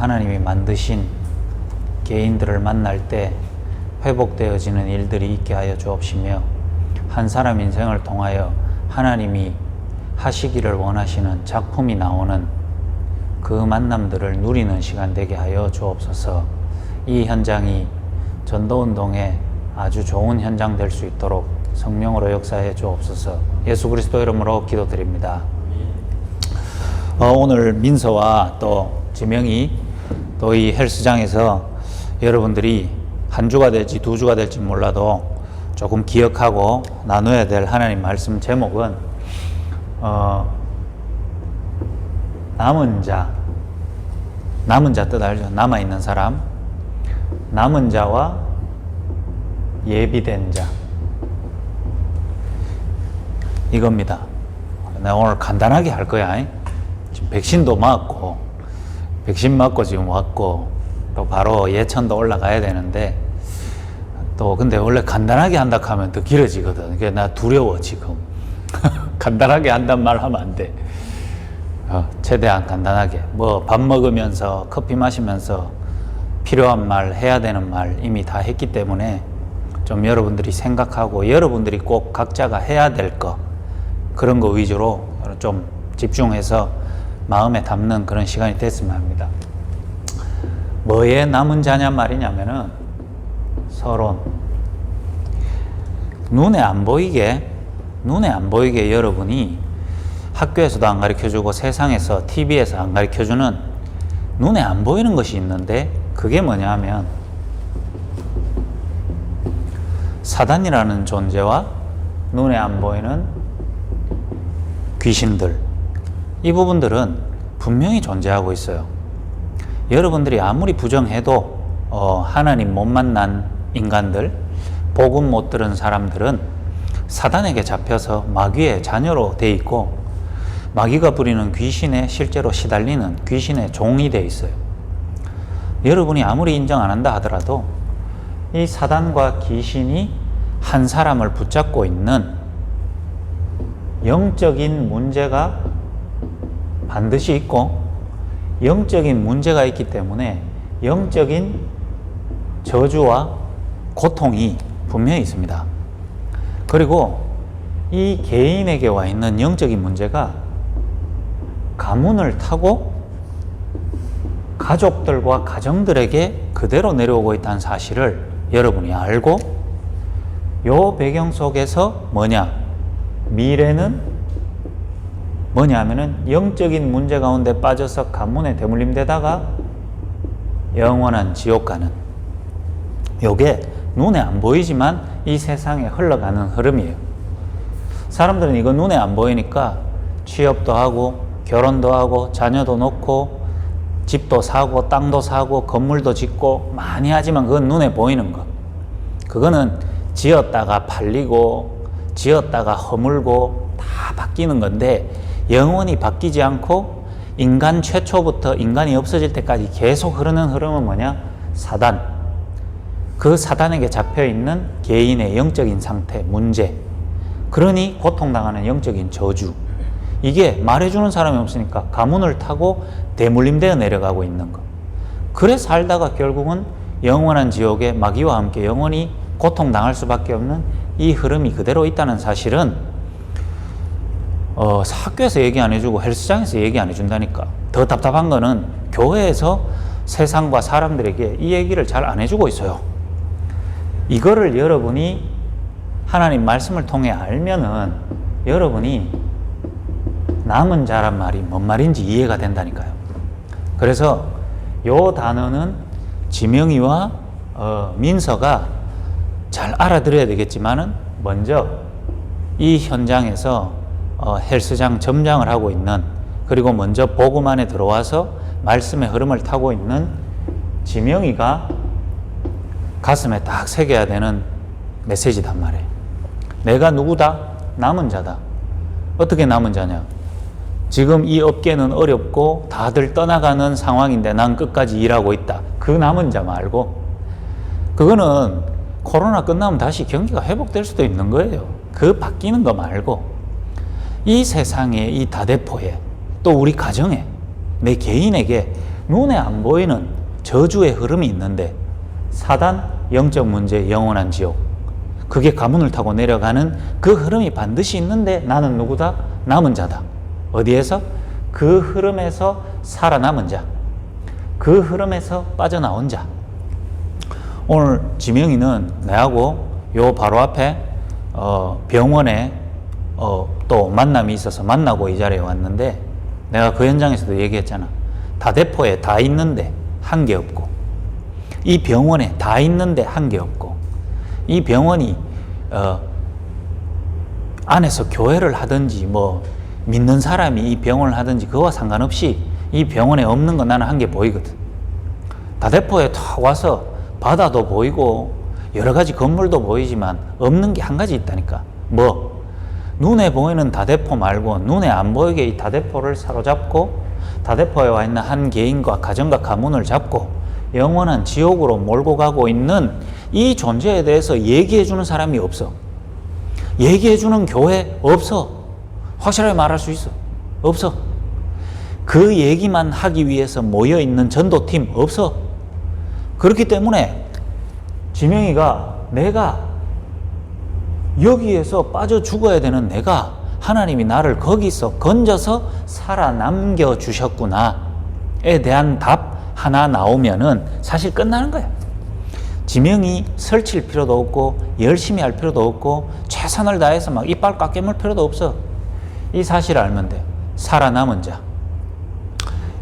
하나님이 만드신 개인들을 만날 때 회복되어지는 일들이 있게 하여 주옵시며, 한 사람 인생을 통하여 하나님이 하시기를 원하시는 작품이 나오는 그 만남들을 누리는 시간 되게 하여 주옵소서. 이 현장이 전도운동에 아주 좋은 현장 될 수 있도록 성령으로 역사해 주옵소서. 예수 그리스도 이름으로 기도드립니다. 오늘 민서와 또 지명이 또 이 헬스장에서 여러분들이 한 주가 될지 두 주가 될지 몰라도 조금 기억하고 나눠야 될 하나님 말씀 제목은 남은 자 뜻 알죠? 남아있는 사람, 남은 자와 예비된 자, 이겁니다. 내가 오늘 간단하게 할 거야. 지금 백신도 맞고, 백신 맞고 지금 왔고, 또 바로 예천도 올라가야 되는데, 또 근데 원래 간단하게 한다 하면 더 길어지거든. 그게 나 두려워 지금. 간단하게 한단 말 하면 안 돼. 최대한 간단하게 뭐 밥 먹으면서 커피 마시면서 필요한 말, 해야 되는 말 이미 다 했기 때문에 좀 여러분들이 생각하고 여러분들이 꼭 각자가 해야 될 거, 그런 거 위주로 좀 집중해서 마음에 담는 그런 시간이 됐으면 합니다. 뭐에 남은 자냐 말이냐면은 서론. 눈에 안 보이게 여러분이 학교에서도 안 가르쳐주고 세상에서 TV에서 안 가르쳐주는 눈에 안 보이는 것이 있는데, 그게 뭐냐 하면 사단이라는 존재와 눈에 안 보이는 귀신들, 이 부분들은 분명히 존재하고 있어요. 여러분들이 아무리 부정해도 하나님 못 만난 인간들, 복음 못 들은 사람들은 사단에게 잡혀서 마귀의 자녀로 돼 있고, 마귀가 부리는 귀신에 실제로 시달리는 귀신의 종이 돼 있어요. 여러분이 아무리 인정 안 한다 하더라도 이 사단과 귀신이 한 사람을 붙잡고 있는 영적인 문제가 반드시 있고, 영적인 문제가 있기 때문에 영적인 저주와 고통이 분명히 있습니다. 그리고 이 개인에게 와 있는 영적인 문제가 가문을 타고 가족들과 가정들에게 그대로 내려오고 있다는 사실을 여러분이 알고, 요 배경 속에서 미래는 뭐냐 하면은 영적인 문제 가운데 빠져서 가문에 대물림되다가 영원한 지옥 가는, 요게 눈에 안 보이지만 이 세상에 흘러가는 흐름이에요. 사람들은 이거 눈에 안 보이니까 취업도 하고 결혼도 하고 자녀도 놓고 집도 사고 땅도 사고 건물도 짓고 많이 하지만 그건 눈에 보이는 거. 그거는 지었다가 팔리고 지었다가 허물고 다 바뀌는 건데, 영원히 바뀌지 않고 인간 최초부터 인간이 없어질 때까지 계속 흐르는 흐름은 사단. 그 사단에게 잡혀있는 개인의 영적인 상태, 문제, 그러니 고통당하는 영적인 저주, 이게 말해주는 사람이 없으니까 가문을 타고 대물림되어 내려가고 있는 거. 그래 살다가 결국은 영원한 지옥에 마귀와 함께 영원히 고통당할 수밖에 없는 이 흐름이 그대로 있다는 사실은 학교에서 얘기 안 해주고 헬스장에서 얘기 안 해준다니까. 더 답답한 거는 교회에서 세상과 사람들에게 이 얘기를 잘 안 해주고 있어요. 이거를 여러분이 하나님 말씀을 통해 알면은 여러분이 남은 자란 말이 뭔 말인지 이해가 된다니까요. 그래서 요 단어는 지명이와 민서가 잘 알아들어야 되겠지만은, 먼저 이 현장에서 헬스장 점장을 하고 있는, 그리고 먼저 복음 안에 들어와서 말씀의 흐름을 타고 있는 지명이가 가슴에 딱 새겨야 되는 메시지단 말이에요. 내가 누구다? 남은 자다. 어떻게 남은 자냐? 지금 이 업계는 어렵고 다들 떠나가는 상황인데 난 끝까지 일하고 있다. 그 남은 자 말고, 그거는 코로나 끝나면 다시 경기가 회복될 수도 있는 거예요. 그 바뀌는 거 말고, 이 세상에, 이 다대포에, 또 우리 가정에, 내 개인에게 눈에 안 보이는 저주의 흐름이 있는데 사단, 영적 문제, 영원한 지옥, 그게 가문을 타고 내려가는 그 흐름이 반드시 있는데 나는 누구다? 남은 자다. 어디에서? 그 흐름에서 살아남은 자, 그 흐름에서 빠져나온 자. 오늘 지명이는 내하고 요 바로 앞에 병원에 또 만남이 있어서 만나고 이 자리에 왔는데, 내가 그 현장에서도 얘기했잖아. 다대포에 다 있는데 한 게 없고, 이 병원에 다 있는데 한 게 없고, 이 병원이 안에서 교회를 하든지 뭐 믿는 사람이 이 병원을 하든지 그거와 상관없이 이 병원에 없는 건 나는 한 게 보이거든. 다대포에 탁 와서 바다도 보이고 여러 가지 건물도 보이지만 없는 게 한 가지 있다니까. 뭐? 눈에 보이는 다대포 말고 눈에 안 보이게 이 다대포를 사로잡고 다대포에 와 있는 한 개인과 가정과 가문을 잡고 영원한 지옥으로 몰고 가고 있는 이 존재에 대해서 얘기해 주는 사람이 없어. 얘기해 주는 교회 없어. 확실하게 말할 수 있어. 없어. 그 얘기만 하기 위해서 모여 있는 전도팀 없어. 그렇기 때문에 지명이가, 내가 여기에서 빠져 죽어야 되는 내가, 하나님이 나를 거기서 건져서 살아남겨 주셨구나에 대한 답 하나 나오면은 사실 끝나는 거야. 지명이 설칠 필요도 없고 열심히 할 필요도 없고 최선을 다해서 막 이빨 꽉 깨물 필요도 없어. 이 사실을 알면 돼. 살아남은 자.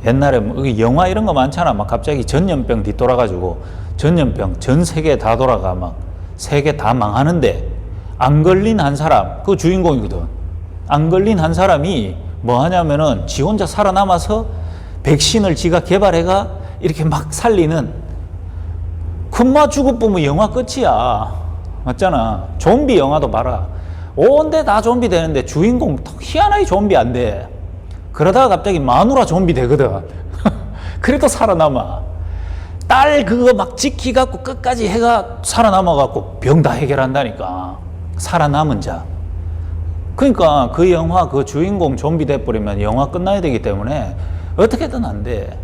옛날에 뭐 영화 이런 거 많잖아. 막 갑자기 전염병 뒤돌아가지고 전염병 전 세계 다 돌아가 막 세계 다 망하는데 안 걸린 한 사람, 그 주인공이거든. 안 걸린 한 사람이 뭐 하냐면은 지 혼자 살아남아서 백신을 지가 개발해가 이렇게 막 살리는, 금마 죽어보면 영화 끝이야. 맞잖아. 좀비 영화도 봐라. 온데 다 좀비 되는데 주인공 희한하게 좀비 안 돼. 그러다가 갑자기 마누라 좀비 되거든. 그래도 살아남아. 딸 그거 막 지키갖고 끝까지 해가 살아남아갖고 병 다 해결한다니까. 살아남은 자. 그러니까 그 영화 그 주인공 좀비 돼버리면 영화 끝나야 되기 때문에 어떻게든 안 돼.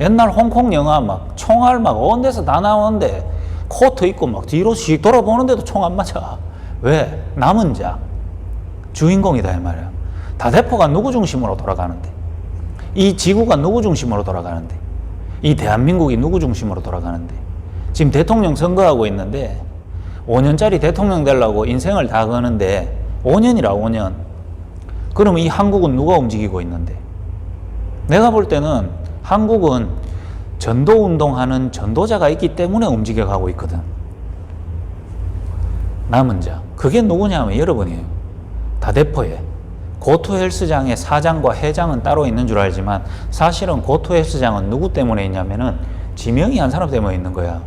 옛날 홍콩 영화 막 총알 막 온 데서 다 나오는데 코트 입고 막 뒤로 씩 돌아보는데도 총 안 맞아. 왜? 남은 자. 주인공이다 이 말이야. 다대포가 누구 중심으로 돌아가는데, 이 지구가 누구 중심으로 돌아가는데, 이 대한민국이 누구 중심으로 돌아가는데, 지금 대통령 선거하고 있는데 5년짜리 대통령 되려고 인생을 다 거는데 5년이라 5년. 그러면 이 한국은 누가 움직이고 있는데? 내가 볼 때는 한국은 전도운동하는 전도자가 있기 때문에 움직여가고 있거든. 남은 자. 그게 누구냐면 여러분이에요. 다대포에 고토 헬스장의 사장과 회장은 따로 있는 줄 알지만 사실은 고토 헬스장은 누구 때문에 있냐면은 지명이 한 사람 때문에 있는 거야.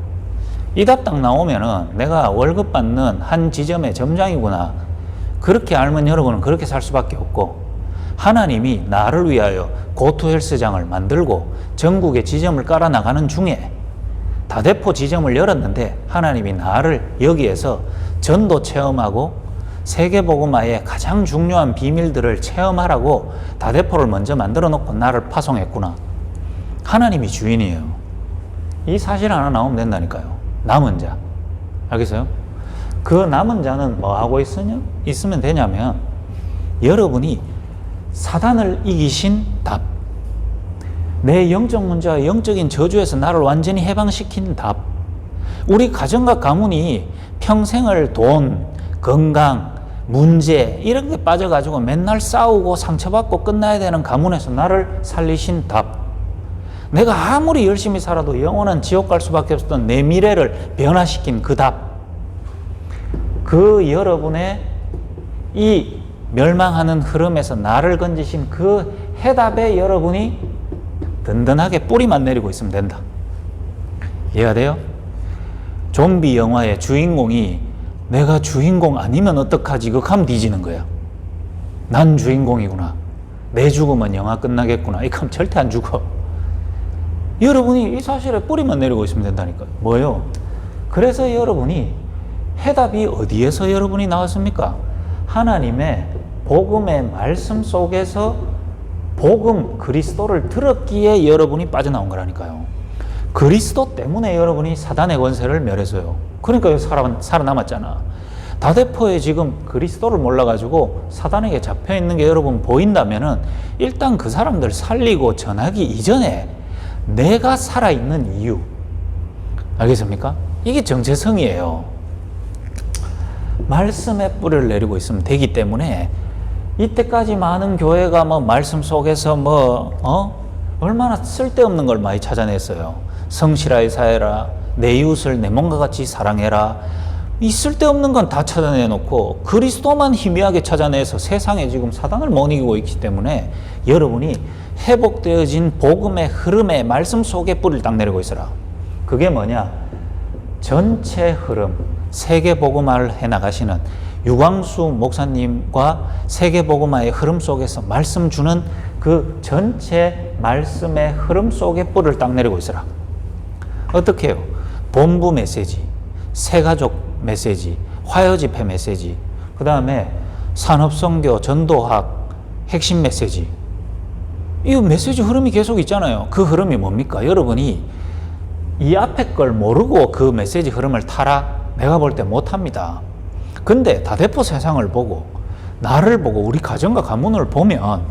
이 답 딱 나오면은 내가 월급 받는 한 지점의 점장이구나. 그렇게 알면 여러분은 그렇게 살 수밖에 없고, 하나님이 나를 위하여 고토 헬스장을 만들고 전국에 지점을 깔아 나가는 중에 다대포 지점을 열었는데 하나님이 나를 여기에서 전도 체험하고 세계복음화의 가장 중요한 비밀들을 체험하라고 다대포를 먼저 만들어 놓고 나를 파송했구나. 하나님이 주인이에요. 이 사실 하나 나오면 된다니까요. 남은 자. 알겠어요? 그 남은 자는 뭐 하고 있으면 되냐면 여러분이 사단을 이기신 답, 내 영적 문제와 영적인 저주에서 나를 완전히 해방시킨 답, 우리 가정과 가문이 평생을 돈, 건강, 문제 이런 게 빠져가지고 맨날 싸우고 상처받고 끝나야 되는 가문에서 나를 살리신 답, 내가 아무리 열심히 살아도 영원한 지옥 갈 수밖에 없었던 내 미래를 변화시킨 그 답, 그 여러분의 이 멸망하는 흐름에서 나를 건지신 그 해답에 여러분이 든든하게 뿌리만 내리고 있으면 된다. 이해가 돼요? 좀비 영화의 주인공이 내가 주인공 아니면 어떡하지? 그거 하면 뒤지는 거야. 난 주인공이구나. 내 죽으면 영화 끝나겠구나. 이거 하면 절대 안 죽어. 여러분이 이 사실에 뿌리만 내리고 있으면 된다니까요. 뭐요? 그래서 여러분이 해답이 어디에서 여러분이 나왔습니까? 하나님의 복음의 말씀 속에서 복음 그리스도를 들었기에 여러분이 빠져나온 거라니까요. 그리스도 때문에 여러분이 사단의 권세를 멸했어요. 그러니까 살아남았잖아. 다대포에 지금 그리스도를 몰라가지고 사단에게 잡혀있는 게 여러분 보인다면은 일단 그 사람들 살리고 전하기 이전에 내가 살아있는 이유, 알겠습니까? 이게 정체성이에요. 말씀의 뿌리를 내리고 있으면 되기 때문에 이때까지 많은 교회가 말씀 속에서 얼마나 쓸데없는 걸 많이 찾아냈어요. 성실하게 살아라, 내 이웃을 내 몸과 같이 사랑해라. 이 쓸데없는 건 다 찾아내놓고 그리스도만 희미하게 찾아내서 세상에 지금 사단을 못 이기고 있기 때문에 여러분이 회복되어진 복음의 흐름에 말씀 속에 뿌리를 딱 내리고 있어라. 그게 뭐냐? 전체 흐름, 세계복음화를 해나가시는 유광수 목사님과 세계복음화의 흐름 속에서 말씀 주는 그 전체 말씀의 흐름 속에 뿌리를 딱 내리고 있어라. 어떻게 해요? 본부 메시지, 새가족 메시지, 화요집회 메시지, 그 다음에 산업선교, 전도학, 핵심 메시지. 이 메시지 흐름이 계속 있잖아요. 그 흐름이 뭡니까? 여러분이 이 앞에 걸 모르고 그 메시지 흐름을 타라? 내가 볼 때 못합니다. 근데 다대포 세상을 보고 나를 보고 우리 가정과 가문을 보면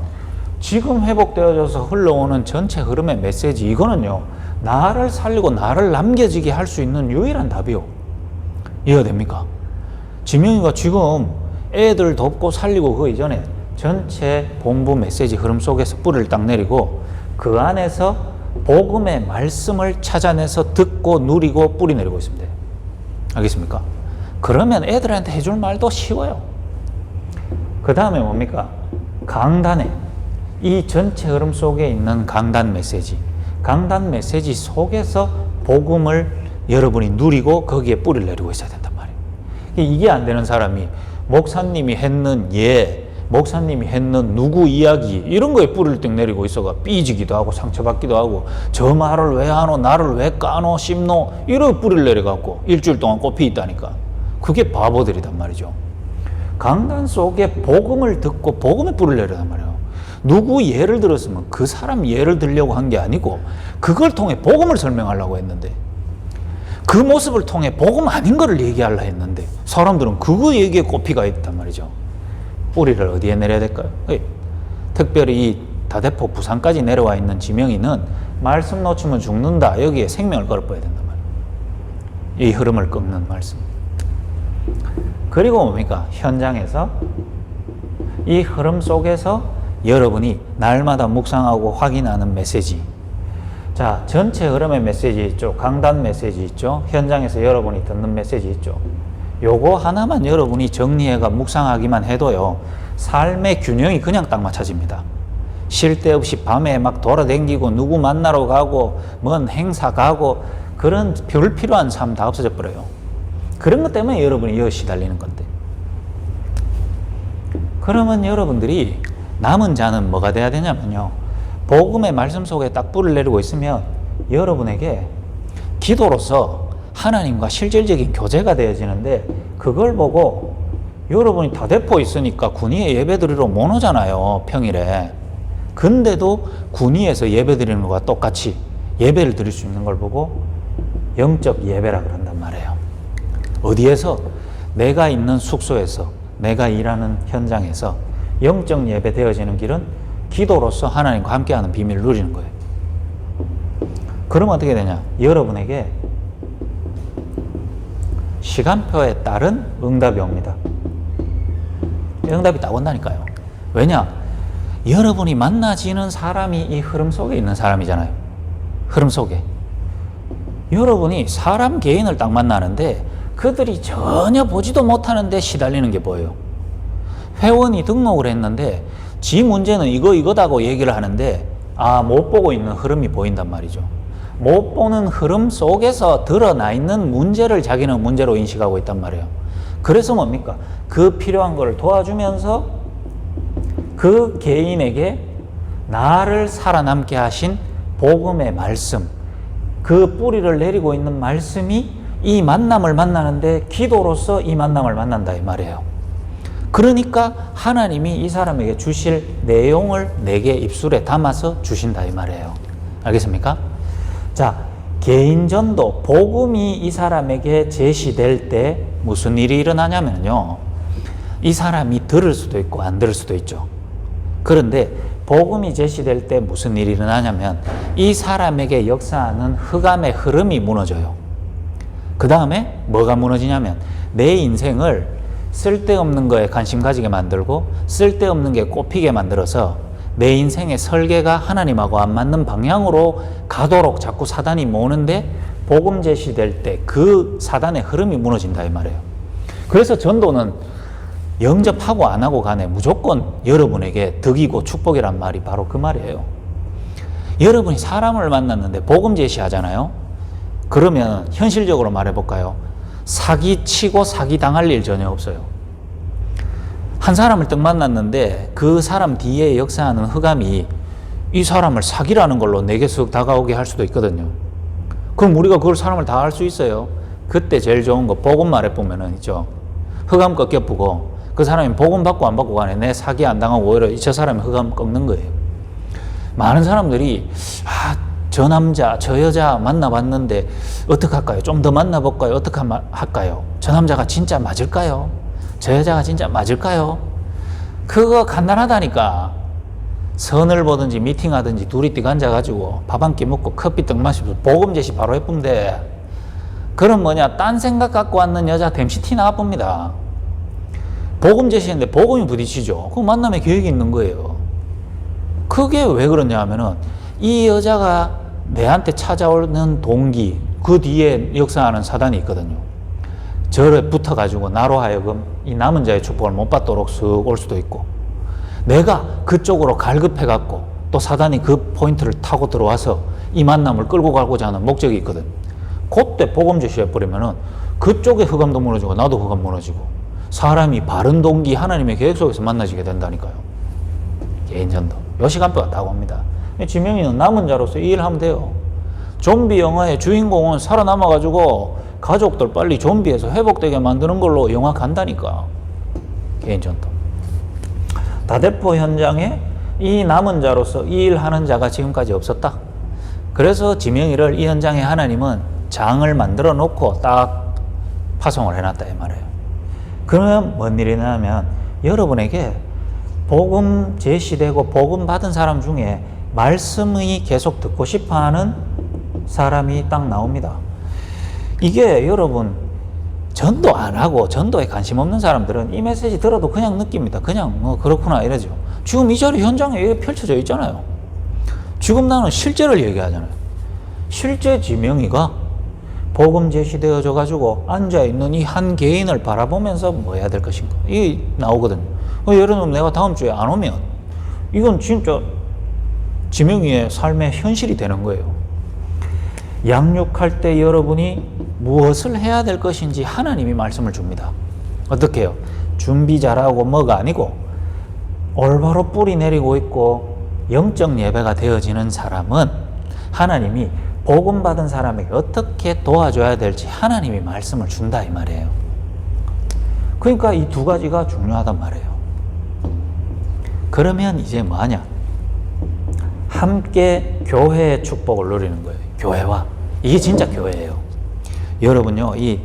지금 회복되어져서 흘러오는 전체 흐름의 메시지, 이거는요, 나를 살리고 나를 남겨지게 할 수 있는 유일한 답이요. 이해가 됩니까? 지명이가 지금 애들 돕고 살리고 그 이전에 전체 본부 메시지 흐름 속에서 뿌리를 딱 내리고 그 안에서 복음의 말씀을 찾아내서 듣고 누리고 뿌리 내리고 있습니다. 알겠습니까? 그러면 애들한테 해줄 말도 쉬워요. 그 다음에 뭡니까? 강단에 이 전체 흐름 속에 있는 강단 메시지, 강단 메시지 속에서 복음을 여러분이 누리고 거기에 뿌리를 내리고 있어야 된단 말이에요. 이게 안 되는 사람이 목사님이 했는 목사님이 했는 누구 이야기 이런 거에 뿌리를 딱 내리고 있어가 삐지기도 하고 상처받기도 하고 저 말을 왜 하노, 나를 왜 까노 씹노 이런 뿌리를 내려갖고 일주일 동안 꽃피 있다니까. 그게 바보들이단 말이죠. 강단 속에 복음을 듣고 복음에 뿌리를 내리단 말이에요. 누구 예를 들었으면 그 사람 예를 들려고 한 게 아니고 그걸 통해 복음을 설명하려고 했는데, 그 모습을 통해 복음 아닌 거를 얘기하려고 했는데 사람들은 그거 얘기에 꽃피가 있단 말이죠. 뿌리를 어디에 내려야 될까요? 특별히 이 다대포 부산까지 내려와 있는 지명이는 말씀 놓치면 죽는다, 여기에 생명을 걸어버려야 된단 말이에요. 이 흐름을 끊는 말씀. 그리고 뭡니까? 현장에서 이 흐름 속에서 여러분이 날마다 묵상하고 확인하는 메시지. 자, 전체 흐름의 메시지 있죠. 강단 메시지 있죠. 현장에서 여러분이 듣는 메시지 있죠. 요거 하나만 여러분이 정리해가 묵상하기만 해도요, 삶의 균형이 그냥 딱 맞춰집니다. 쉴 데 없이 밤에 막 돌아다니고 누구 만나러 가고 뭔 행사 가고 그런 불필요한 삶 다 없어져 버려요. 그런 것 때문에 여러분이 여기 시달리는 건데. 그러면 여러분들이 남은 자는 뭐가 돼야 되냐면요, 복음의 말씀 속에 딱 뿌리를 내리고 있으면 여러분에게 기도로서 하나님과 실질적인 교제가 되어지는데, 그걸 보고 여러분이 다대포 있으니까 군위에 예배드리러 못 오잖아요, 평일에. 근데도 군위에서 예배드리는 것과 똑같이 예배를 드릴 수 있는 걸 보고 영적 예배라 그런단 말이에요. 어디에서? 내가 있는 숙소에서, 내가 일하는 현장에서 영적 예배 되어지는 길은 기도로서 하나님과 함께하는 비밀을 누리는 거예요. 그러면 어떻게 되냐? 여러분에게 시간표에 따른 응답이 옵니다. 응답이 딱 온다니까요. 왜냐? 여러분이 만나지는 사람이 이 흐름 속에 있는 사람이잖아요. 흐름 속에. 여러분이 사람 개인을 딱 만나는데 그들이 전혀 보지도 못하는데 시달리는 게 보여요. 회원이 등록을 했는데 지 문제는 이거다고 얘기를 하는데 못 보고 있는 흐름이 보인단 말이죠. 못 보는 흐름 속에서 드러나 있는 문제를 자기는 문제로 인식하고 있단 말이에요. 그래서 뭡니까? 그 필요한 걸 도와주면서 그 개인에게 나를 살아남게 하신 복음의 말씀, 그 뿌리를 내리고 있는 말씀이 이 만남을 만나는데 기도로서 이 만남을 만난다 이 말이에요. 그러니까 하나님이 이 사람에게 주실 내용을 내게 입술에 담아서 주신다 이 말이에요. 알겠습니까? 자, 개인전도, 복음이 이 사람에게 제시될 때 무슨 일이 일어나냐면요, 이 사람이 들을 수도 있고 안 들을 수도 있죠. 그런데 복음이 제시될 때 무슨 일이 일어나냐면 이 사람에게 역사하는 흑암의 흐름이 무너져요. 그 다음에 뭐가 무너지냐면 내 인생을 쓸데없는 거에 관심 가지게 만들고 쓸데없는 게 꼽히게 만들어서 내 인생의 설계가 하나님하고 안 맞는 방향으로 가도록 자꾸 사단이 모으는데, 복음 제시될 때 그 사단의 흐름이 무너진다 이 말이에요. 그래서 전도는 영접하고 안 하고 간에 무조건 여러분에게 덕이고 축복이란 말이 바로 그 말이에요. 여러분이 사람을 만났는데 복음 제시하잖아요. 그러면 현실적으로 말해볼까요? 사기치고 사기당할 일 전혀 없어요. 한 사람을 딱 만났는데 그 사람 뒤에 역사하는 흑암이 이 사람을 사기라는 걸로 내게 쓱 다가오게 할 수도 있거든요. 그럼 우리가 그걸 사람을 다 할 수 있어요? 그때 제일 좋은 거 복음 말해보면은 있죠. 흑암 꺾여보고 그 사람이 복음 받고 안 받고 간에 내 사기 안 당하고 오히려 저 사람이 흑암 꺾는 거예요. 많은 사람들이 저 남자 저 여자 만나봤는데 어떡할까요? 좀 더 만나볼까요? 어떻게 할까요? 저 남자가 진짜 맞을까요? 저 여자가 진짜 맞을까요? 그거 간단하다니까. 선을 보든지 미팅하든지 둘이 띠가 앉아가지고 밥 한 끼 먹고 커피 떡 마시고 복음 제시 바로 해보면 돼. 그럼 뭐냐, 딴 생각 갖고 왔는 여자 댐시티 나와봅니다. 복음 제시했는데 복음이 부딪히죠. 그 만남에 계획이 있는 거예요. 그게 왜 그러냐 하면은 이 여자가 내한테 찾아오는 동기, 그 뒤에 역사하는 사단이 있거든요. 저를 붙어가지고 나로 하여금 이 남은 자의 축복을 못 받도록 쓱 올 수도 있고, 내가 그쪽으로 갈급해갖고 또 사단이 그 포인트를 타고 들어와서 이 만남을 끌고 가고자 하는 목적이 있거든. 그때 복음 제시해버리면은 그쪽의 흑암도 무너지고 나도 흑암 무너지고 사람이 바른 동기 하나님의 계획 속에서 만나지게 된다니까요. 개인전도 요 시간표가 딱 옵니다. 지명이는 남은 자로서 이 일 하면 돼요. 좀비 영화의 주인공은 살아남아가지고 가족들 빨리 좀비에서 회복되게 만드는 걸로 영화 간다니까. 개인전도. 다대포 현장에 이 남은 자로서 이 일 하는 자가 지금까지 없었다. 그래서 지명이를 이 현장에 하나님은 장을 만들어 놓고 딱 파송을 해놨다 이 말이에요. 그러면 뭔 일이 나냐면 여러분에게 복음 제시되고 복음 받은 사람 중에 말씀이 계속 듣고 싶어하는 사람이 딱 나옵니다. 이게 여러분 전도 안 하고 전도에 관심 없는 사람들은 이 메시지 들어도 그냥 느낍니다. 그냥 뭐 그렇구나 이러죠. 지금 이 자리 현장에 이게 펼쳐져 있잖아요. 지금 나는 실제를 얘기하잖아요. 실제 지명이가 복음 제시되어져 가지고 앉아있는 이 한 개인을 바라보면서 뭐 해야 될 것인가 이게 나오거든요. 예를 들면 내가 다음 주에 안 오면 이건 진짜 지명이의 삶의 현실이 되는 거예요. 양육할 때 여러분이 무엇을 해야 될 것인지 하나님이 말씀을 줍니다. 어떻게 해요? 준비 잘하고 뭐가 아니고 올바로 뿌리 내리고 있고 영적 예배가 되어지는 사람은 하나님이 복음 받은 사람에게 어떻게 도와줘야 될지 하나님이 말씀을 준다 이 말이에요. 그러니까 이 두 가지가 중요하단 말이에요. 그러면 이제 뭐하냐? 함께 교회의 축복을 누리는 거예요. 교회와. 이게 진짜 교회예요. 여러분요, 이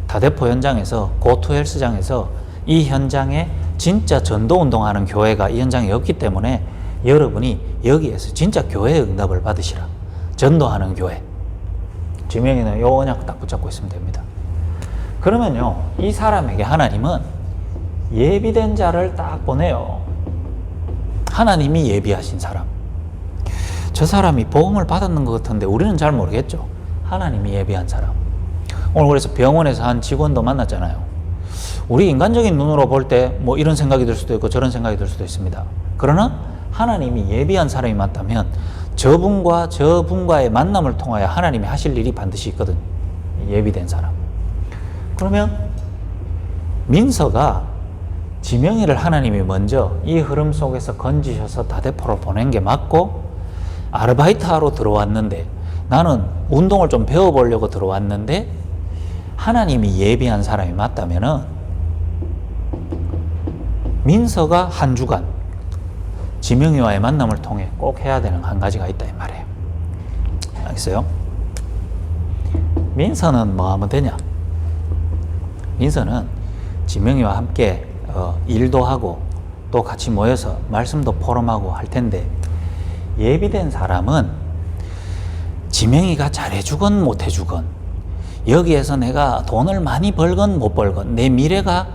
다대포 현장에서 고투헬스장에서 이 현장에 진짜 전도운동하는 교회가 이 현장에 없기 때문에 여러분이 여기에서 진짜 교회의 응답을 받으시라. 전도하는 교회. 지명이는 요 언약 딱 붙잡고 있으면 됩니다. 그러면요, 이 사람에게 하나님은 예비된 자를 딱 보내요. 하나님이 예비하신 사람. 저 사람이 복음을 받았는 것 같은데 우리는 잘 모르겠죠. 하나님이 예비한 사람. 오늘 그래서 병원에서 한 직원도 만났잖아요. 우리 인간적인 눈으로 볼 때 뭐 이런 생각이 들 수도 있고 저런 생각이 들 수도 있습니다. 그러나 하나님이 예비한 사람이 맞다면 저분과 저분과의 만남을 통하여 하나님이 하실 일이 반드시 있거든요. 예비된 사람. 그러면 민서가 지명이를 하나님이 먼저 이 흐름 속에서 건지셔서 다대포로 보낸 게 맞고, 아르바이트하러 들어왔는데 나는 운동을 좀 배워보려고 들어왔는데 하나님이 예비한 사람이 맞다면은 민서가 한 주간 지명이와의 만남을 통해 꼭 해야 되는 한 가지가 있다 이 말이에요. 알겠어요? 민서는 뭐 하면 되냐? 민서는 지명이와 함께 일도 하고 또 같이 모여서 말씀도 포럼하고 할 텐데, 예비된 사람은 지명이가 잘해주건 못해주건, 여기에서 내가 돈을 많이 벌건 못 벌건, 내 미래가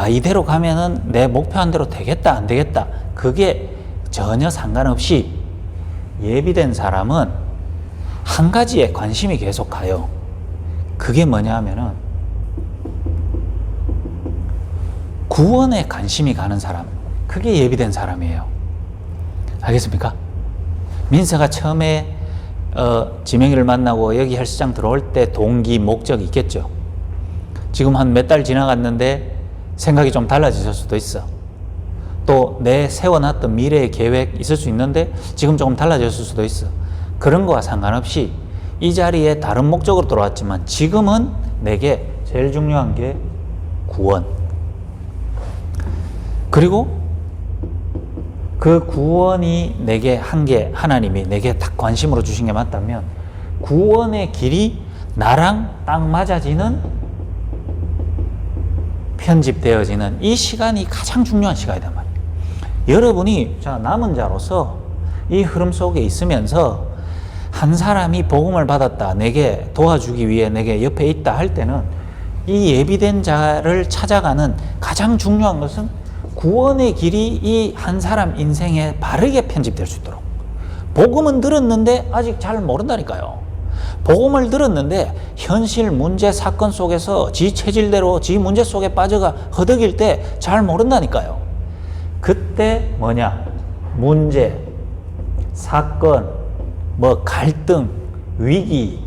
이대로 가면은 내 목표한 대로 되겠다 안 되겠다, 그게 전혀 상관없이 예비된 사람은 한 가지에 관심이 계속 가요. 그게 뭐냐 하면은 구원에 관심이 가는 사람, 그게 예비된 사람이에요. 알겠습니까? 민서가 처음에 지명이를 만나고 여기 헬스장 들어올 때 동기, 목적이 있겠죠. 지금 한 몇 달 지나갔는데 생각이 좀 달라졌을 수도 있어. 또 내 세워놨던 미래의 계획 있을 수 있는데 지금 조금 달라졌을 수도 있어. 그런 거와 상관없이 이 자리에 다른 목적으로 들어왔지만 지금은 내게 제일 중요한 게 구원. 그리고 그 구원이 내게 한 게, 하나님이 내게 딱 관심으로 주신 게 맞다면 구원의 길이 나랑 딱 맞아지는, 편집되어지는 이 시간이 가장 중요한 시간이단 말이에요. 여러분이 남은 자로서 이 흐름 속에 있으면서 한 사람이 복음을 받았다, 내게 도와주기 위해 내게 옆에 있다 할 때는 이 예비된 자를 찾아가는 가장 중요한 것은 구원의 길이 이 한 사람 인생에 바르게 편집될 수 있도록. 복음은 들었는데 아직 잘 모른다니까요. 복음을 들었는데 현실 문제 사건 속에서 지 체질대로 지 문제 속에 빠져가 허덕일 때 잘 모른다니까요. 그때 뭐냐? 문제, 사건, 뭐 갈등, 위기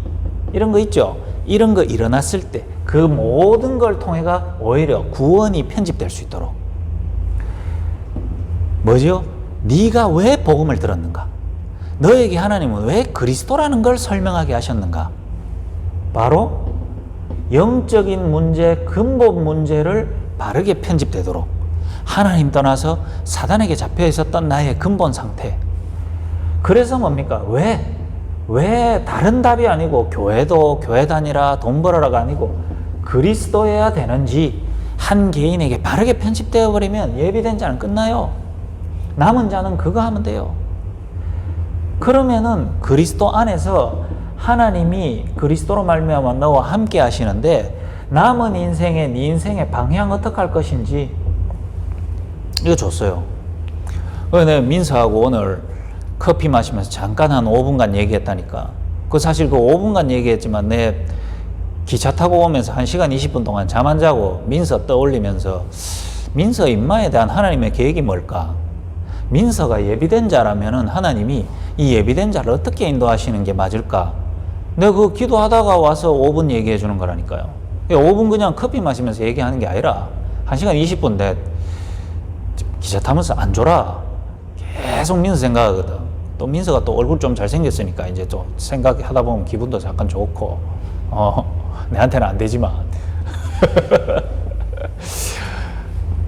이런 거 있죠. 이런 거 일어났을 때 그 모든 걸 통해가 오히려 구원이 편집될 수 있도록. 뭐죠? 네가 왜 복음을 들었는가? 너에게 하나님은 왜 그리스도라는 걸 설명하게 하셨는가? 바로 영적인 문제, 근본 문제를 바르게 편집되도록, 하나님 떠나서 사단에게 잡혀 있었던 나의 근본 상태. 그래서 뭡니까? 왜 다른 답이 아니고 교회도 교회 다니라 돈 벌어라가 아니고 그리스도여야 되는지 한 개인에게 바르게 편집되어 버리면 예비된 자는 끝나요. 남은 자는 그거 하면 돼요. 그러면은 그리스도 안에서 하나님이 그리스도로 말미암아 너와 함께 하시는데, 남은 인생에 네 인생의 방향 어떻게 할 것인지 이거 줬어요. 내가 민서하고 오늘 커피 마시면서 잠깐 한 5분간 얘기했다니까. 사실 그 5분간 얘기했지만 내 기차 타고 오면서 1시간 20분 동안 잠 안 자고 민서 떠올리면서, 민서 인마에 대한 하나님의 계획이 뭘까? 민서가 예비된 자라면은 하나님이 이 예비된 자를 어떻게 인도하시는 게 맞을까? 내가 그 기도하다가 와서 5분 얘기해 주는 거라니까요. 5분 그냥 커피 마시면서 얘기하는 게 아니라 1시간 20분 내 기차 타면서 안 졸아. 계속 민서 생각하거든. 또 민서가 또 얼굴 좀 잘생겼으니까 이제 또 생각하다 보면 기분도 잠깐 좋고, 내한테는 안 되지만.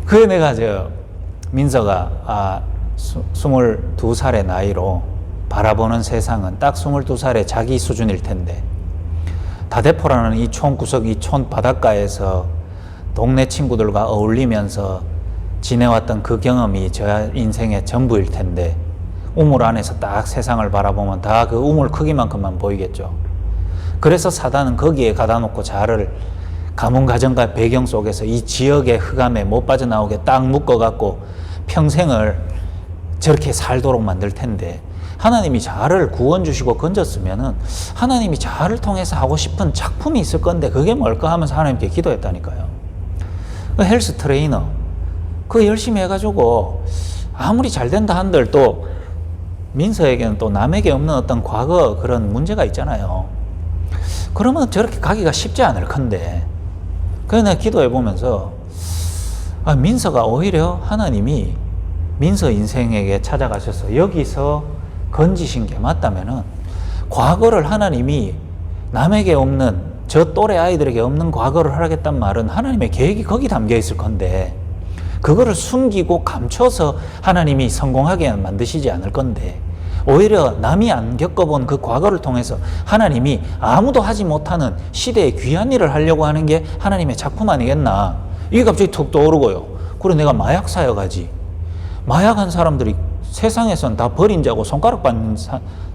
그래 내가 민서가 22살의 나이로 바라보는 세상은 딱 22살의 자기 수준일 텐데, 다대포라는 이 촌 구석, 이 촌 바닷가에서 동네 친구들과 어울리면서 지내왔던 그 경험이 저 인생의 전부일 텐데, 우물 안에서 딱 세상을 바라보면 다 그 우물 크기만큼만 보이겠죠. 그래서 사단은 거기에 가다 놓고 자를 가문 가정과 배경 속에서 이 지역의 흑암에 못 빠져나오게 딱 묶어갖고 평생을 저렇게 살도록 만들 텐데, 하나님이 자를 구원 주시고 건졌으면은 하나님이 자를 통해서 하고 싶은 작품이 있을 건데 그게 뭘까 하면서 하나님께 기도했다니까요. 헬스 트레이너 그거 열심히 해가지고 아무리 잘 된다 한들 또 민서에게는 또 남에게 없는 어떤 과거 그런 문제가 있잖아요. 그러면 저렇게 가기가 쉽지 않을 건데, 그래서 내가 기도해 보면서 민서가 오히려 하나님이 민서 인생에게 찾아가셔서 여기서 건지신 게 맞다면은, 과거를 하나님이 남에게 없는, 저 또래 아이들에게 없는 과거를 하겠단 말은 하나님의 계획이 거기 담겨 있을 건데, 그거를 숨기고 감춰서 하나님이 성공하게 만드시지 않을 건데, 오히려 남이 안 겪어본 그 과거를 통해서 하나님이 아무도 하지 못하는 시대의 귀한 일을 하려고 하는 게 하나님의 작품 아니겠나. 이게 갑자기 툭 떠오르고요. 그래, 내가 마약 사역하지. 마약한 사람들이 세상에선 다 버린 자고 손가락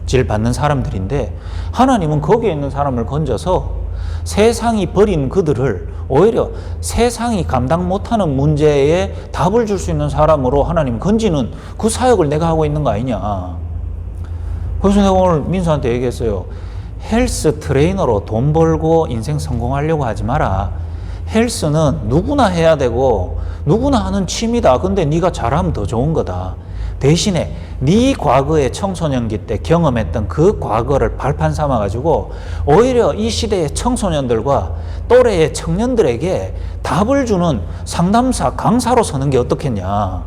질 받는 사람들인데, 하나님은 거기에 있는 사람을 건져서 세상이 버린 그들을 오히려 세상이 감당 못하는 문제에 답을 줄 수 있는 사람으로 하나님 건지는 그 사역을 내가 하고 있는 거 아니냐. 그래서 내가 오늘 민수한테 얘기했어요. 헬스 트레이너로 돈 벌고 인생 성공하려고 하지 마라. 헬스는 누구나 해야 되고 누구나 하는 취미다. 근데 네가 잘하면 더 좋은 거다. 대신에 네 과거의 청소년기 때 경험했던 그 과거를 발판 삼아가지고 오히려 이 시대의 청소년들과 또래의 청년들에게 답을 주는 상담사, 강사로 서는 게 어떻겠냐.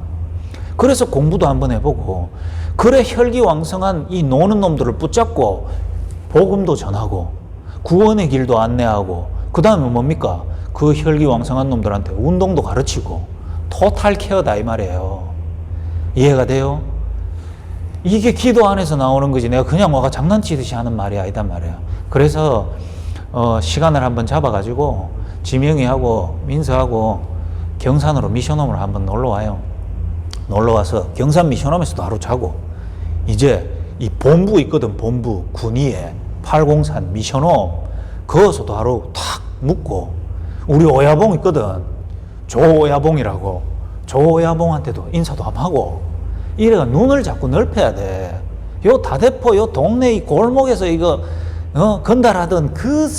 그래서 공부도 한번 해보고, 그래 혈기왕성한 이 노는 놈들을 붙잡고 복음도 전하고 구원의 길도 안내하고, 그 다음에 뭡니까? 그 혈기왕성한 놈들한테 운동도 가르치고 토탈 케어다 이 말이에요. 이해가 돼요? 이게 기도 안에서 나오는 거지 내가 그냥 와가 장난치듯이 하는 말이 아니다 말이에요. 그래서 시간을 한번 잡아가지고 지명이하고 민서하고 경산으로 미션홈을 한번 놀러와요. 놀러와서 경산 미션홈에서도 하루 자고, 이제 이 본부 있거든, 본부 군위에 803 미션홈 거기서도 하루 탁 묵고, 우리 오야봉 있거든, 조오야봉이라고, 조오야봉한테도 인사도 한번 하고, 이래가 눈을 자꾸 넓혀야 돼. 요 다대포 요 동네 이 골목에서 이거 건달하던 그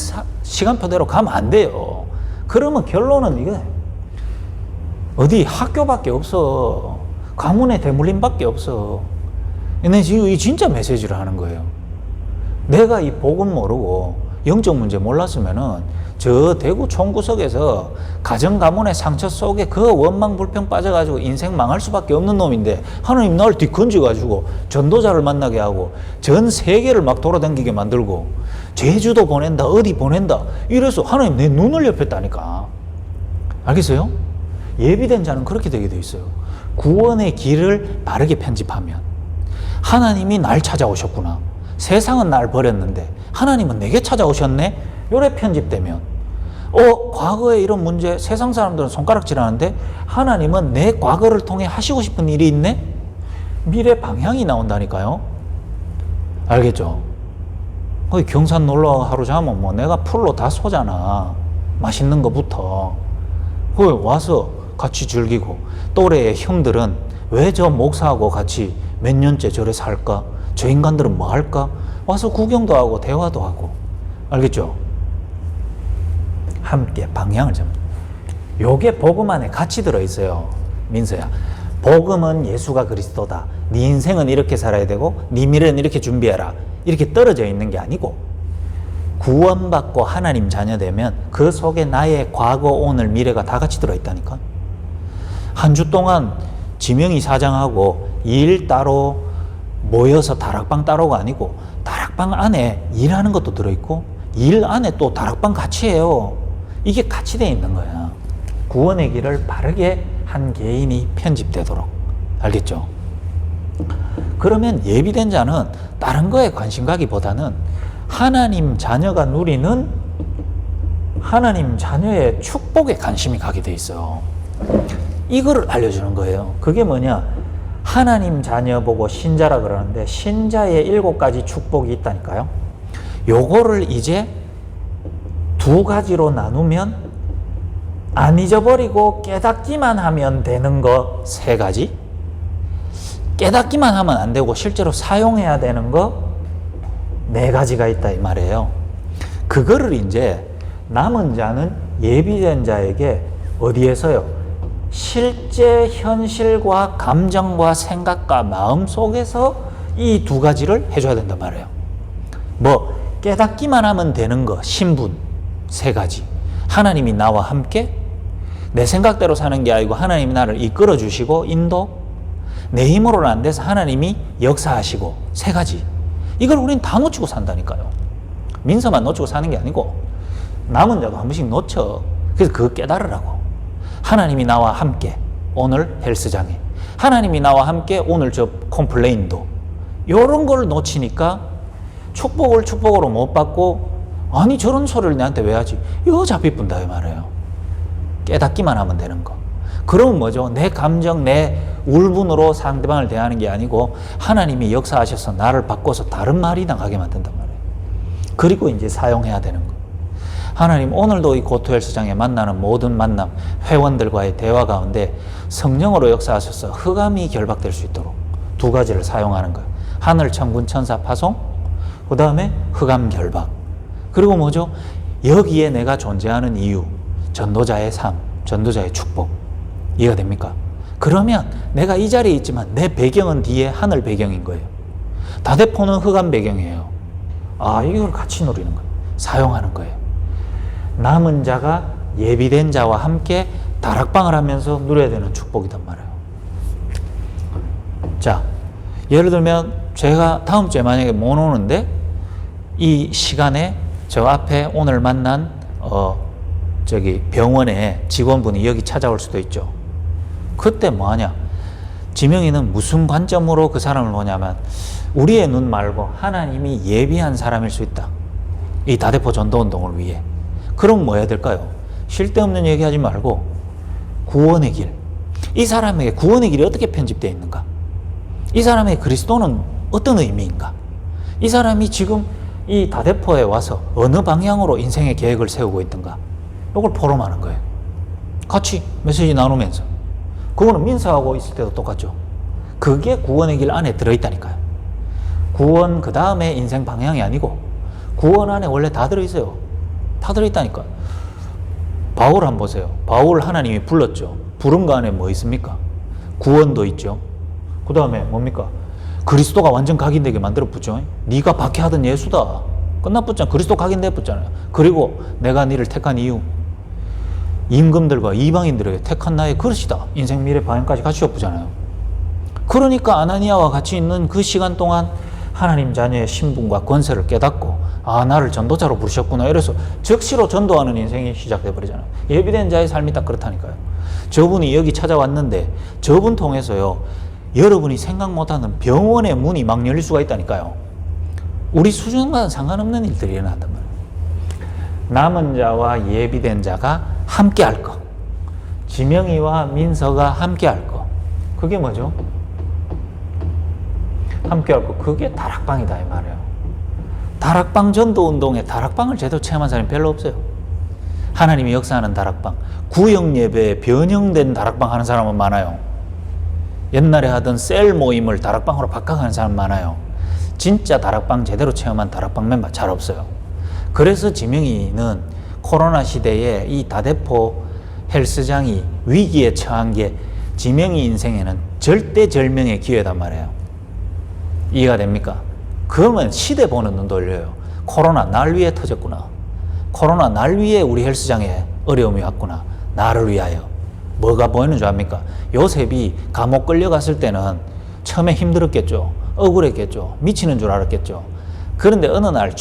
시간표대로 가면 안 돼요. 그러면 결론은 이거 어디 학교밖에 없어. 가문의 대물림밖에 없어. 근데 지금 이 진짜 메시지를 하는 거예요. 내가 이 복음 모르고 영적 문제 몰랐으면은 저 대구 총구석에서 가정 가문의 상처 속에 그 원망 불평 빠져가지고 인생 망할 수밖에 없는 놈인데, 하나님 나를 뒤건져가지고 전도자를 만나게 하고 전 세계를 막 돌아다니게 만들고 제주도 보낸다, 어디 보낸다, 이래서 하나님 내 눈을 옆했다니까. 알겠어요? 예비된 자는 그렇게 되게 돼 있어요. 구원의 길을 바르게 편집하면 하나님이 날 찾아오셨구나, 세상은 날 버렸는데 하나님은 내게 찾아오셨네, 요래 편집되면 과거에 이런 문제 세상 사람들은 손가락질하는데 하나님은 내 과거를 통해 하시고 싶은 일이 있네, 미래 방향이 나온다니까요. 알겠죠? 거기 경산 놀러 하루 자면 뭐 내가 풀로 다 쏘잖아. 맛있는 거부터 거기 와서 같이 즐기고, 또래의 형들은 왜 저 목사하고 같이 몇 년째 저래 살까, 저 인간들은 뭐 할까, 와서 구경도 하고 대화도 하고. 알겠죠? 함께 방향을 잡는, 요게 복음 안에 같이 들어있어요. 민서야, 복음은 예수가 그리스도다, 네 인생은 이렇게 살아야 되고 네 미래는 이렇게 준비해라, 이렇게 떨어져 있는 게 아니고, 구원받고 하나님 자녀 되면 그 속에 나의 과거, 오늘, 미래가 다 같이 들어있다니까. 한 주 동안 지명이 사장하고 일 따로 모여서 다락방 따로가 아니고, 다락방 안에 일하는 것도 들어있고 일 안에 또 다락방 같이 해요. 이게 같이 돼 있는 거야. 구원의 길을 바르게 한 개인이 편집되도록. 알겠죠? 그러면 예비된 자는 다른 거에 관심 가기보다는 하나님 자녀가 누리는 하나님 자녀의 축복에 관심이 가게 돼 있어요. 이거를 알려주는 거예요. 그게 뭐냐? 하나님 자녀 보고 신자라 그러는데 신자의 7가지 축복이 있다니까요. 요거를 이제 2가지로 나누면 안 잊어버리고 깨닫기만 하면 되는 거 3가지, 깨닫기만 하면 안 되고 실제로 사용해야 되는 거 4가지가 있다 이 말이에요. 그거를 이제 남은 자는 예비된 자에게 어디에서요? 실제 현실과 감정과 생각과 마음 속에서 이 2가지를 해줘야 된단 말이에요. 뭐 깨닫기만 하면 되는 거 신분 3가지, 하나님이 나와 함께 내 생각대로 사는 게 아니고 하나님이 나를 이끌어 주시고 인도, 내 힘으로는 안 돼서 하나님이 역사하시고 3가지. 이걸 우린 다 놓치고 산다니까요. 민서만 놓치고 사는 게 아니고 남은 자도 한 번씩 놓쳐. 그래서 그거 깨달으라고. 하나님이 나와 함께 오늘 헬스장에, 하나님이 나와 함께 오늘 저 컴플레인도, 이런 걸 놓치니까 축복을 축복으로 못 받고, 아니 저런 소리를 내한테 왜 하지? 이거 잡히뿐다 이 말이에요. 깨닫기만 하면 되는 거. 그러면 뭐죠? 내 감정, 내 울분으로 상대방을 대하는 게 아니고 하나님이 역사하셔서 나를 바꿔서 다른 말이 나가게 만든단 말이에요. 그리고 이제 사용해야 되는 거. 하나님 오늘도 이 고토 헬스장에 만나는 모든 만남, 회원들과의 대화 가운데 성령으로 역사하셔서 흑암이 결박될 수 있도록 두 가지를 사용하는 거예요. 하늘 천군 천사 파송, 그 다음에 흑암 결박. 그리고 뭐죠? 여기에 내가 존재하는 이유, 전도자의 삶, 전도자의 축복. 이해가 됩니까? 그러면 내가 이 자리에 있지만 내 배경은 뒤에 하늘 배경인 거예요. 다대포는 흑암 배경이에요. 아, 이걸 같이 누리는 거예요. 사용하는 거예요. 남은 자가 예비된 자와 함께 다락방을 하면서 누려야 되는 축복이단 말이에요. 자, 예를 들면 제가 다음 주에 만약에 못 오는데 이 시간에 저 앞에 오늘 만난 병원에 직원분이 여기 찾아올 수도 있죠. 그때 뭐 하냐? 지명이는 무슨 관점으로 그 사람을 보냐면 우리의 눈 말고 하나님이 예비한 사람일 수 있다. 이 다대포 전도운동을 위해. 그럼 뭐 해야 될까요? 쉴 데 없는 얘기하지 말고 구원의 길. 이 사람에게 구원의 길이 어떻게 편집되어 있는가? 이 사람의 그리스도는 어떤 의미인가? 이 사람이 지금 이 다대포에 와서 어느 방향으로 인생의 계획을 세우고 있던가? 이걸 포럼하는 거예요. 같이 메시지 나누면서. 그거는 민사하고 있을 때도 똑같죠. 그게 구원의 길 안에 들어있다니까요. 구원 그 다음에 인생 방향이 아니고 구원 안에 원래 다 들어있어요. 다 들어있다니까. 바울 한번 보세요. 바울 하나님이 불렀죠. 부른 거 안에 뭐 있습니까? 구원도 있죠. 그 다음에 뭡니까? 그리스도가 완전 각인되게 만들어 붙죠. 네가 박해하던 예수다. 끝나붙잖아. 그리스도 각인돼 붙잖아요. 그리고 내가 네를 택한 이유, 임금들과 이방인들에게 택한 나의 그릇이다. 인생 미래 방향까지 같이 엿보잖아요. 그러니까 아나니아와 같이 있는 그 시간 동안 하나님 자녀의 신분과 권세를 깨닫고 아, 나를 전도자로 부르셨구나. 이래서 즉시로 전도하는 인생이 시작돼 버리잖아요. 예비된 자의 삶이 딱 그렇다니까요. 저분이 여기 찾아왔는데 저분 통해서요, 여러분이 생각 못하는 병원의 문이 막 열릴 수가 있다니까요. 우리 수준과는 상관없는 일들이 일어난단 말이에요. 남은 자와 예비된 자가 함께 할 것. 지명이와 민서가 함께 할 것. 그게 뭐죠? 함께 할 것. 그게 다락방이다 이 말이에요. 다락방 전도운동에 다락방을 제대로 체험한 사람이 별로 없어요. 하나님이 역사하는 다락방. 구역 예배에 변형된 다락방 하는 사람은 많아요. 옛날에 하던 셀 모임을 다락방으로 바꿔가는 사람 많아요. 진짜 다락방 제대로 체험한 다락방 멤버 잘 없어요. 그래서 지명이는 코로나 시대에 이 다대포 헬스장이 위기에 처한 게 지명이 인생에는 절대절명의 기회단 말이에요. 이해가 됩니까? 그러면 시대 보는 눈 돌려요. 코로나 날 위해 터졌구나. 코로나 날 위해 우리 헬스장에 어려움이 왔구나. 나를 위하여. 뭐가 보이는 줄 압니까? 요셉이 감옥 끌려갔을 때는 처음에 힘들었겠죠. 억울했겠죠. 미치는 줄 알았겠죠. 그런데 어느 날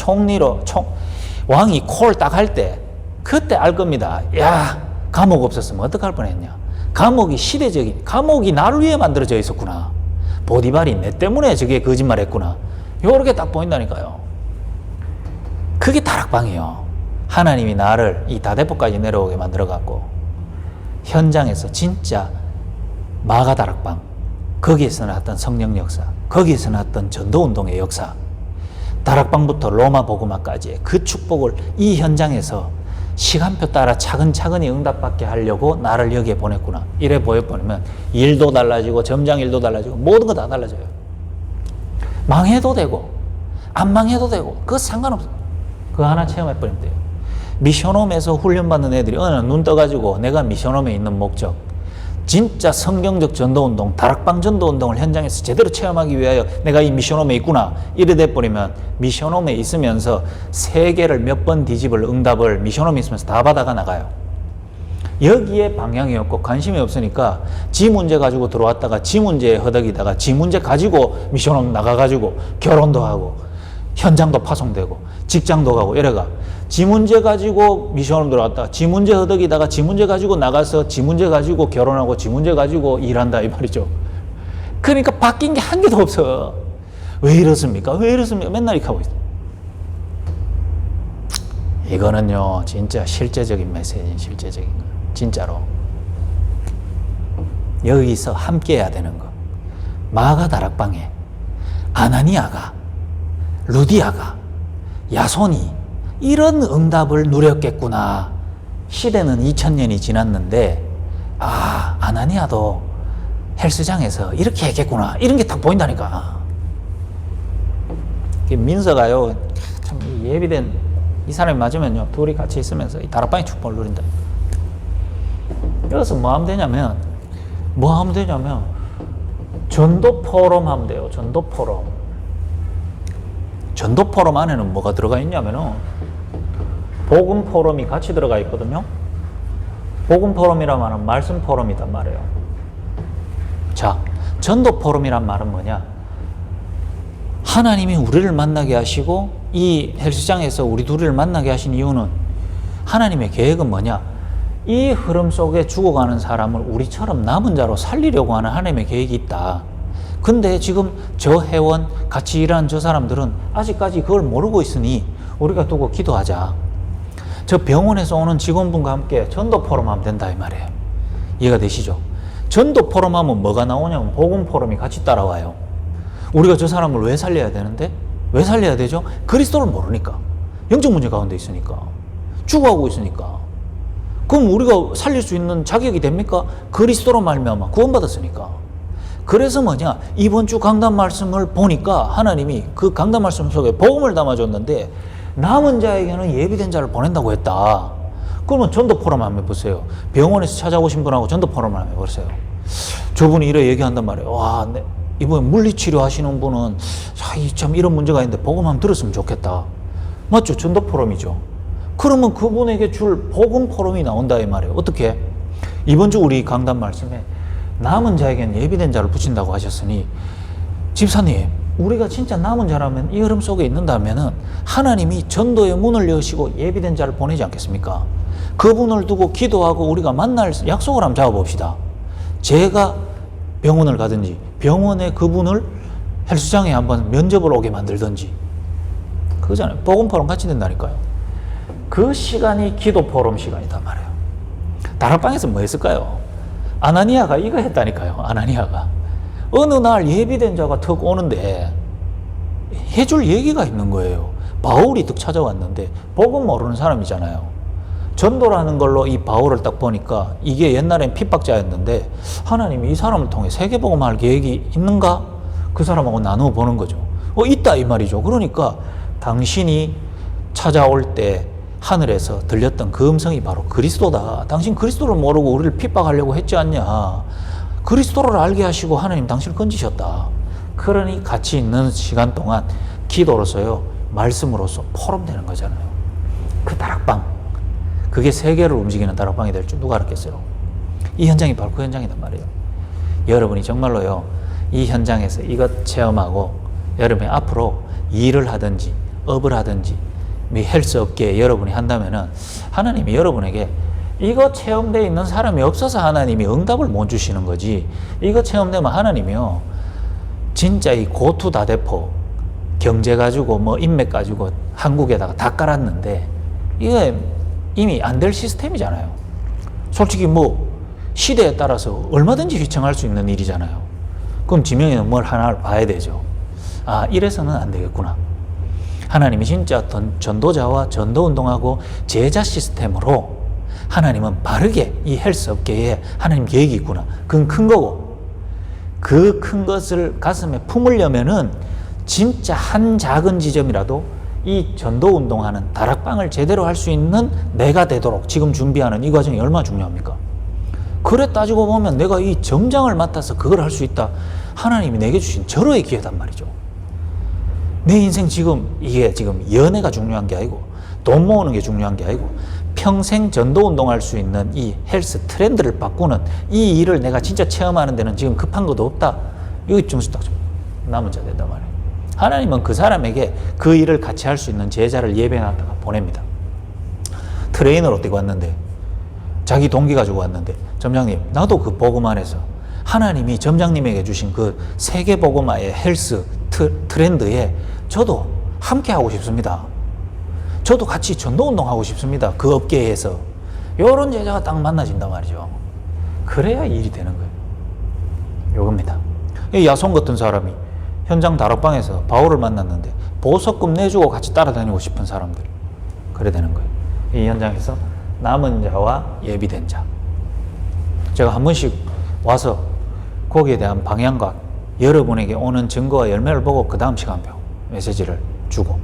왕이 콜 딱 할 때 그때 알 겁니다. 야, 감옥 없었으면 어떡할 뻔했냐. 감옥이 시대적인, 감옥이 나를 위해 만들어져 있었구나. 보디발이 내 때문에 저게 거짓말했구나. 요렇게 딱 보인다니까요. 그게 다락방이에요. 하나님이 나를 이 다대포까지 내려오게 만들어갖고 현장에서 진짜 마가 다락방, 거기에서 나왔던 성령 역사, 거기에서 나왔던 전도운동의 역사, 다락방부터 로마 복음화까지의 그 축복을 이 현장에서 시간표 따라 차근차근히 응답받게 하려고 나를 여기에 보냈구나. 이래 보여버리면 일도 달라지고 점장 일도 달라지고 모든 거 다 달라져요. 망해도 되고 안 망해도 되고 그거 상관없어요. 그거 하나 체험해버리면 돼요. 미션홈에서 훈련받는 애들이 어느 날 눈 떠가지고 내가 미션홈에 있는 목적, 진짜 성경적 전도운동, 다락방 전도운동을 현장에서 제대로 체험하기 위하여 내가 이 미션홈에 있구나. 이래 돼버리면 미션홈에 있으면서 세계를 몇 번 뒤집을 응답을 미션홈에 있으면서 다 받아가 나가요. 여기에 방향이 없고 관심이 없으니까 지 문제 가지고 들어왔다가 지 문제에 허덕이다가 지 문제 가지고 미션홈 나가가지고 결혼도 하고 현장도 파송되고 직장도 가고 이래가 지 문제 가지고 미션으로 들어갔다. 지 문제 허덕이다가 지 문제 가지고 나가서 지 문제 가지고 결혼하고 지 문제 가지고 일한다 이 말이죠. 그러니까 바뀐 게 한 개도 없어. 왜 이렇습니까? 왜 이렇습니까? 맨날 이렇게 하고 있어. 이거는요 진짜 실제적인 메시지, 실제적인 거. 진짜로 여기서 함께 해야 되는 거. 마가 다락방에 아나니아가, 루디아가, 야손이 이런 응답을 누렸겠구나. 시대는 2000년이 지났는데 아나니아도 헬스장에서 이렇게 했겠구나. 이런 게 딱 보인다니까. 민서가요 참 예비된 이 사람이 맞으면요 둘이 같이 있으면서 이 다락방에 축복을 누린다. 여기서 뭐 하면 되냐면 전도 포럼 하면 돼요. 전도 포럼. 전도 포럼 안에는 뭐가 들어가 있냐면은 복음 포럼이 같이 들어가 있거든요. 복음 포럼이란 말은 말씀 포럼이단 말이에요. 자, 전도 포럼이란 말은 뭐냐? 하나님이 우리를 만나게 하시고 이 헬스장에서 우리 둘을 만나게 하신 이유는 하나님의 계획은 뭐냐? 이 흐름 속에 죽어가는 사람을 우리처럼 남은 자로 살리려고 하는 하나님의 계획이 있다. 근데 지금 저 회원, 같이 일하는 저 사람들은 아직까지 그걸 모르고 있으니 우리가 두고 기도하자. 저 병원에서 오는 직원분과 함께 전도 포럼 하면 된다 이 말이에요. 이해가 되시죠? 전도 포럼 하면 뭐가 나오냐면 복음 포럼이 같이 따라와요. 우리가 저 사람을 왜 살려야 되는데? 왜 살려야 되죠? 그리스도를 모르니까. 영적 문제 가운데 있으니까. 죽어가고 있으니까. 그럼 우리가 살릴 수 있는 자격이 됩니까? 그리스도로 말미암아 구원받았으니까. 그래서 뭐냐? 이번 주 강단 말씀을 보니까 하나님이 그 강단 말씀 속에 복음을 담아줬는데 남은 자에게는 예비된 자를 보낸다고 했다. 그러면 전도 포럼 한번 해보세요. 병원에서 찾아오신 분하고 전도 포럼을 한번 해보세요. 저분이 이래 얘기한단 말이에요. 와, 이번에 물리치료 하시는 분은 참 이런 문제가 있는데 복음 한번 들었으면 좋겠다. 맞죠? 전도 포럼이죠. 그러면 그분에게 줄 복음 포럼이 나온다 이 말이에요. 어떻게? 이번 주 우리 강단 말씀에 남은 자에게는 예비된 자를 붙인다고 하셨으니 집사님, 우리가 진짜 남은 자라면 이 흐름 속에 있는다면은 하나님이 전도의 문을 여시고 예비된 자를 보내지 않겠습니까? 그분을 두고 기도하고 우리가 만날 약속을 한번 잡아봅시다. 제가 병원을 가든지 병원에 그분을 헬스장에 한번 면접을 오게 만들든지 그거잖아요. 복음 포럼 같이 된다니까요. 그 시간이 기도 포럼 시간이단 말이에요. 다락방에서 뭐 했을까요? 아나니아가 이거 했다니까요. 아나니아가 어느 날 예비된 자가 턱 오는데 해줄 얘기가 있는 거예요. 바울이 딱 찾아왔는데 복음 모르는 사람이잖아요. 전도라는 걸로 이 바울을 딱 보니까 이게 옛날엔 핍박자였는데 하나님이 이 사람을 통해 세계복음할 계획이 있는가? 그 사람하고 나누어 보는 거죠. 있다 이 말이죠. 그러니까 당신이 찾아올 때 하늘에서 들렸던 그 음성이 바로 그리스도다. 당신 그리스도를 모르고 우리를 핍박하려고 했지 않냐. 그리스도를 알게 하시고 하나님 당신을 건지셨다. 그러니 같이 있는 시간 동안 기도로서요, 말씀으로서 포럼되는 거잖아요. 그 다락방, 그게 세계를 움직이는 다락방이 될 줄 누가 알았겠어요? 이 현장이 바로 그 현장이란 말이에요. 여러분이 정말로요, 이 현장에서 이것 체험하고 여러분이 앞으로 일을 하든지 업을 하든지 헬스 업계에 여러분이 한다면은 하나님이 여러분에게 이거 체험되어 있는 사람이 없어서 하나님이 응답을 못 주시는 거지. 이거 체험되면 하나님이요, 진짜 이 고투다대포 경제 가지고 뭐 인맥 가지고 한국에다가 다 깔았는데 이게 이미 안 될 시스템이잖아요. 솔직히 뭐 시대에 따라서 얼마든지 휘청할 수 있는 일이잖아요. 그럼 지명이는 뭘 하나를 봐야 되죠. 이래서는 안 되겠구나. 하나님이 진짜 전도자와 전도운동하고 제자 시스템으로 하나님은 바르게 이 헬스 업계에 하나님 계획이 있구나. 그건 큰 거고, 그 큰 것을 가슴에 품으려면은 진짜 한 작은 지점이라도 이 전도운동하는 다락방을 제대로 할 수 있는 내가 되도록 지금 준비하는 이 과정이 얼마나 중요합니까? 그래 따지고 보면 내가 이 정장을 맡아서 그걸 할 수 있다. 하나님이 내게 주신 절호의 기회단 말이죠. 내 인생 이게 지금 연애가 중요한 게 아니고 돈 모으는 게 중요한 게 아니고 평생 전도운동할 수 있는 이 헬스 트렌드를 바꾸는 이 일을 내가 진짜 체험하는 데는 지금 급한 것도 없다. 여기 좀 딱 남은 자 된단 말이에요. 하나님은 그 사람에게 그 일을 같이 할 수 있는 제자를 예배해놨다가 보냅니다. 트레이너로 뛰고 왔는데 자기 동기 가지고 왔는데 점장님 나도 그 복음 안에서 하나님이 점장님에게 주신 그 세계 복음화의 헬스 트렌드에 저도 함께 하고 싶습니다. 저도 같이 전도운동 하고 싶습니다. 그 업계에서. 요런 제자가 딱 만나진단 말이죠. 그래야 일이 되는 거예요. 요겁니다. 야손 같은 사람이 현장 다락방에서 바울을 만났는데 보석금 내주고 같이 따라다니고 싶은 사람들. 그래 되는 거예요. 이 현장에서 남은 자와 예비된 자. 제가 한 번씩 와서 거기에 대한 방향과 여러분에게 오는 증거와 열매를 보고 그 다음 시간표 메시지를 주고,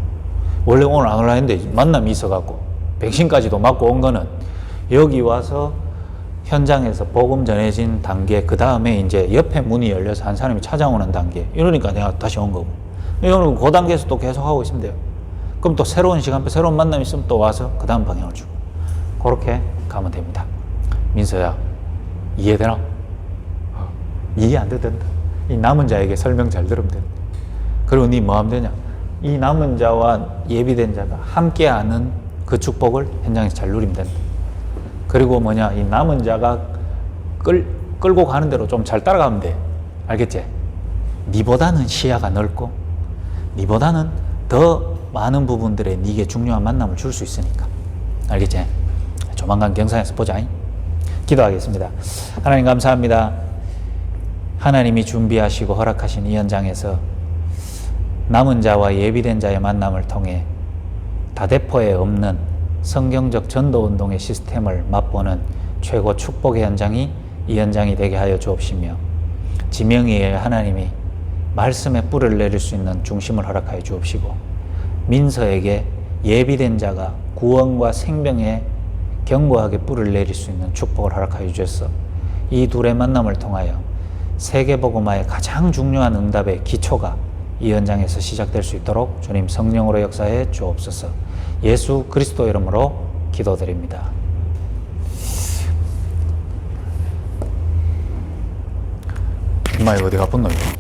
원래 오늘 안 올라 했는데 만남이 있어갖고 백신까지도 맞고 온 거는 여기 와서 현장에서 복음 전해진 단계, 그 다음에 이제 옆에 문이 열려서 한 사람이 찾아오는 단계, 이러니까 내가 다시 온 거고, 이거는 그 단계에서 또 계속 하고 있으면 돼요. 그럼 또 새로운 시간표, 새로운 만남이 있으면 또 와서 그 다음 방향을 주고, 그렇게 가면 됩니다. 민서야, 이해되나? 이해 안 된다. 이 남은 자에게 설명 잘 들으면 된다. 그리고 니 뭐 하면 되냐? 이 남은 자와 예비된 자가 함께하는 그 축복을 현장에서 잘 누리면 된다. 그리고 뭐냐, 이 남은 자가 끌고 가는 대로 좀 잘 따라가면 돼. 알겠지? 니보다는 시야가 넓고 니보다는 더 많은 부분들에 니게 중요한 만남을 줄 수 있으니까. 알겠지? 조만간 경산에서 보자. 기도하겠습니다. 하나님 감사합니다. 하나님이 준비하시고 허락하신 이 현장에서 남은 자와 예비된 자의 만남을 통해 다대포에 없는 성경적 전도운동의 시스템을 맛보는 최고 축복의 현장이 이 현장이 되게 하여 주옵시며, 지명이의 하나님이 말씀에 뿔을 내릴 수 있는 중심을 허락하여 주옵시고, 민서에게 예비된 자가 구원과 생명에 견고하게 뿔을 내릴 수 있는 축복을 허락하여 주셔서 이 둘의 만남을 통하여 세계복음화의 가장 중요한 응답의 기초가 이 현장에서 시작될 수 있도록 주님 성령으로 역사해 주옵소서. 예수 그리스도 이름으로 기도드립니다. 엄마 이거 어디 가쁜 놈이야?